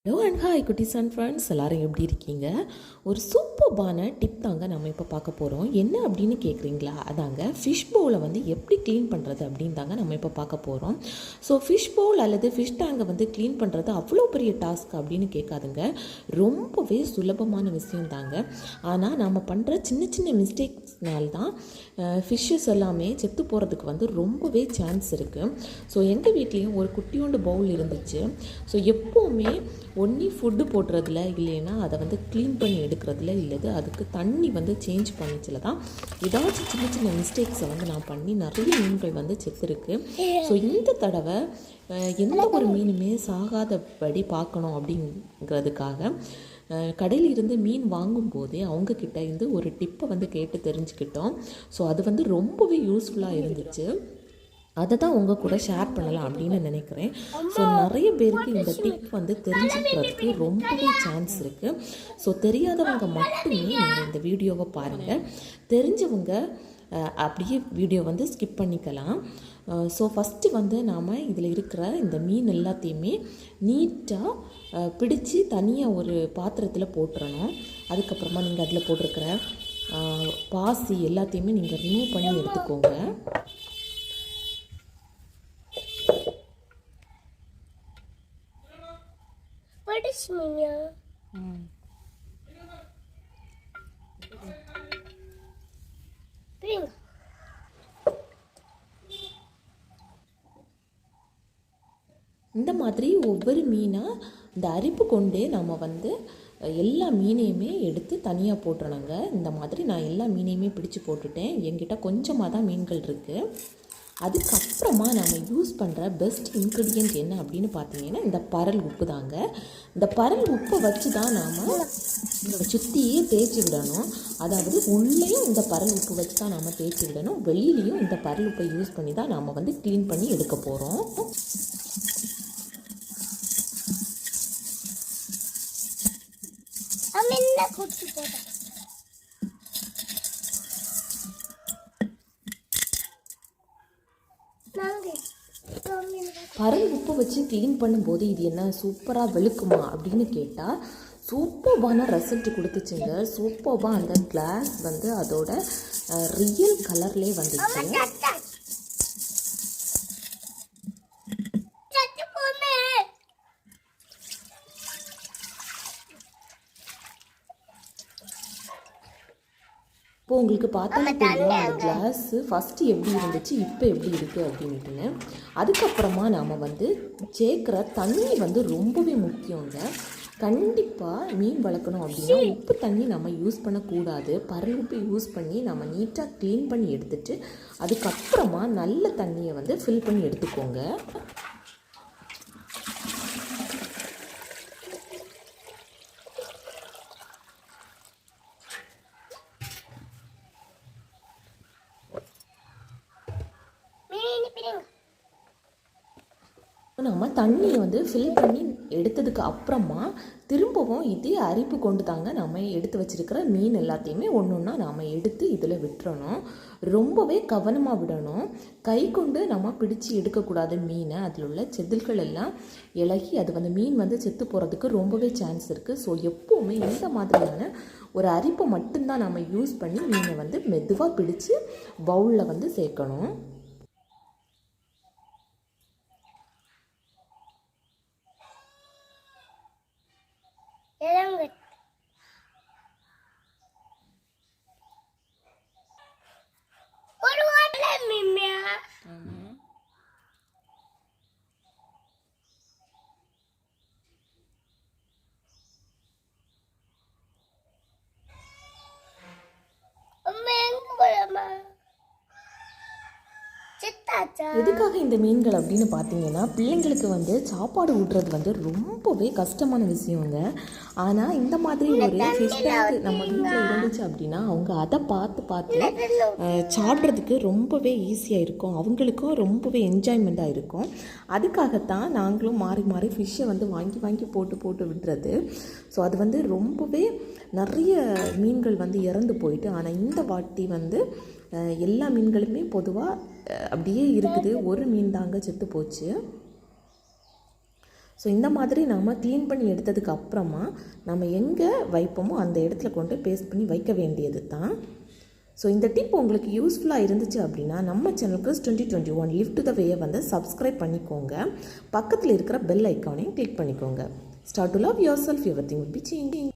Hello and hi குட்டீஸ் and friends, எல்லோரும் எப்படி இருக்கீங்க? ஒரு சூப்பர்பான டிப் தாங்க நம்ம இப்போ பார்க்க போகிறோம். என்ன அப்படின்னு கேட்குறீங்களா? அதாங்க ஃபிஷ் பவுலை வந்து எப்படி க்ளீன் பண்ணுறது அப்படின்னு தாங்க நம்ம இப்போ பார்க்க போகிறோம். ஸோ ஃபிஷ் பவுல் அல்லது ஃபிஷ் டேங்கை வந்து க்ளீன் பண்ணுறது அவ்வளோ பெரிய டாஸ்க் அப்படின்னு கேட்காதுங்க. ரொம்பவே சுலபமான விஷயம் தாங்க. ஆனால் நம்ம பண்ணுற சின்ன சின்ன மிஸ்டேக்ஸ்னால தான் ஃபிஷ்ஷஸ் எல்லாமே செத்து போகிறதுக்கு வந்து ரொம்பவே சான்ஸ் இருக்குது. ஸோ எங்கள் வீட்லேயும் ஒரு குட்டியோண்டு பவுல் இருந்துச்சு. ஸோ எப்போவுமே ஒன்றி ஃபுட்டு போட்டுறதுல இல்லைன்னா அதை வந்து க்ளீன் பண்ணி எடுக்கிறதுல இல்லது அதுக்கு தண்ணி வந்து சேஞ்ச் பண்ணிச்சில தான் ஏதாச்சும் சின்ன சின்ன மிஸ்டேக்ஸை வந்து நான் பண்ணி நிறைய மீன்கள் வந்து செத்துருக்கு. ஸோ இந்த தடவை எந்த ஒரு மீனுமே சாகாதபடி பார்க்கணும் அப்படிங்கிறதுக்காக கடையில் இருந்து மீன் வாங்கும்போதே அவங்கக்கிட்ட இருந்து ஒரு டிப்பை வந்து கேட்டு தெரிஞ்சுக்கிட்டோம். ஸோ அது வந்து ரொம்பவே யூஸ்ஃபுல்லாக இருந்துச்சு. அதை தான் உங்கள் கூட ஷேர் பண்ணலாம் அப்படின்னு நினைக்கிறேன். ஸோ நிறைய பேருக்கு இந்த டிப் வந்து தெரிஞ்சுக்கிறதுக்கு ரொம்பவே சான்ஸ் இருக்குது. ஸோ தெரியாதவங்க மட்டுமே நீங்கள் இந்த வீடியோவை பாருங்கள். தெரிஞ்சவங்க அப்படியே வீடியோ வந்து ஸ்கிப் பண்ணிக்கலாம். ஸோ ஃபஸ்ட்டு வந்து நாம் இதில் இருக்கிற இந்த மீன் எல்லாத்தையுமே நீட்டாக பிடிச்சி தனியாக ஒரு பாத்திரத்தில் போட்டுறணும். அதுக்கப்புறமா நீங்கள் அதில் போட்டிருக்கிற பாசி எல்லாத்தையுமே நீங்கள் ரிமூவ் பண்ணி எடுத்துக்கோங்க. What is Mia? Bring. இந்த மாதிரி ஒவ்வொரு மீனாக இந்த அரிப்பு கொண்டே நம்ம வந்து எல்லா மீனையுமே எடுத்து தனியாக போட்டுறணுங்க. இந்த மாதிரி நான் எல்லா மீனையுமே பிடிச்சி போட்டுட்டேன். என்கிட்ட கொஞ்சமாக தான் மீன்கள் இருக்குது. அதுக்கப்புறமா நம்ம யூஸ் பண்ணுற பெஸ்ட் இன்க்ரீடியன்ட் என்ன அப்படின்னு பார்த்தீங்கன்னா இந்த பரல் உப்பு தாங்க. இந்த பரல் உப்பை வச்சு தான் நாம் சுற்றியே தேய்ச்சி விடணும். அதாவது உள்ளேயும் இந்த பரல் உப்பு வச்சு தான் நாம் தேய்ச்சி விடணும், வெளியிலையும் இந்த பரல் உப்பை யூஸ் பண்ணி தான் நாம் வந்து க்ளீன் பண்ணி எடுக்க போகிறோம். பரல் உப்பு வச்சு க்ளீன் பண்ணும்போது இது என்ன சூப்பராக வெளுக்குமா அப்படின்னு கேட்டால் சூப்பர்பான ரிசல்ட் கொடுத்துச்சுங்க. சூப்பர்பாக அந்த கிளாஸ் வந்து அதோட ரியல் கலர்லேயே வந்துச்சு. இப்போ உங்களுக்கு பார்த்தாலே தெரியும் அந்த கிளாஸு ஃபஸ்ட்டு எப்படி இருந்துச்சு இப்போ எப்படி இருக்குது அப்படின்ட்டுன்னு. அதுக்கப்புறமா நாம் வந்து சேர்க்குற தண்ணி வந்து ரொம்பவே முக்கியங்க. கண்டிப்பாக மீன் வளர்க்கணும் அப்படின்னா உப்பு தண்ணி நம்ம யூஸ் பண்ணக்கூடாது. பரல் உப்பு யூஸ் பண்ணி நம்ம நீட்டாக க்ளீன் பண்ணி எடுத்துட்டு அதுக்கப்புறமா நல்ல தண்ணியை வந்து ஃபில் பண்ணி எடுத்துக்கோங்க. நம்ம தண்ணியை வந்து ஃபில் பண்ணி எடுத்ததுக்கு அப்புறமா திரும்பவும் இதே அரிப்பு கொண்டு தாங்க நம்ம எடுத்து வச்சுருக்கிற மீன் எல்லாத்தையுமே ஒன்று ஒன்றா நாம் எடுத்து இதில் விட்டுறணும். ரொம்பவே கவனமாக விடணும். கை கொண்டு நம்ம பிடிச்சி எடுக்கக்கூடாது மீனை. அதில் உள்ள செதில்கள் எல்லாம் இலகி அது வந்து மீன் வந்து செத்து போகிறதுக்கு ரொம்பவே சான்ஸ் இருக்குது. ஸோ எப்போவுமே இந்த மாதிரியான ஒரு அரிப்பை மட்டும்தான் நம்ம யூஸ் பண்ணி மீனை வந்து மெதுவாக பிடிச்சி பவுலில் வந்து சேர்க்கணும். எதுக்காக இந்த மீன்கள் அப்படின்னு பார்த்தீங்கன்னா பிள்ளைங்களுக்கு வந்து சாப்பாடு ஊட்டுறது வந்து ரொம்பவே கஷ்டமான விஷயங்க. ஆனால் இந்த மாதிரி ஒரு ஃபிஷ் டேங்க் நம்ம வீட்டில் இருந்துச்சு அப்படின்னா அவங்க அதை பார்த்து சாப்பிட்றதுக்கு ரொம்பவே ஈஸியாக இருக்கும். அவங்களுக்கும் ரொம்பவே என்ஜாய்மெண்ட்டாக இருக்கும். அதுக்காகத்தான் நாங்களும் மாறி மாறி ஃபிஷ்ஷை வந்து வாங்கி போட்டு விடுறது. ஸோ அது வந்து ரொம்பவே நிறைய மீன்கள் வந்து இறந்து போயிட்டு. ஆனால் இந்த வாட்டி வந்து எல்லா மீன்களுமே பொதுவாக அப்படியே இருக்குது. ஒரு மீன் தாங்க செத்து போச்சு. ஸோ இந்த மாதிரி நம்ம க்ளீன் பண்ணி எடுத்ததுக்கு அப்புறமா நம்ம எங்கே வைப்போமோ அந்த இடத்துல கொண்டு பேஸ்ட் பண்ணி வைக்க வேண்டியது தான். ஸோ இந்த டிப் உங்களுக்கு யூஸ்ஃபுல்லாக இருந்துச்சு அப்படின்னா நம்ம சேனலுக்கு 2021 லிவ் டு த வேயை வந்து சப்ஸ்கிரைப் பண்ணிக்கோங்க. பக்கத்தில் இருக்கிற பெல் ஐக்கானையும் கிளிக் பண்ணிக்கோங்க. Start to love your self, everything will be changing.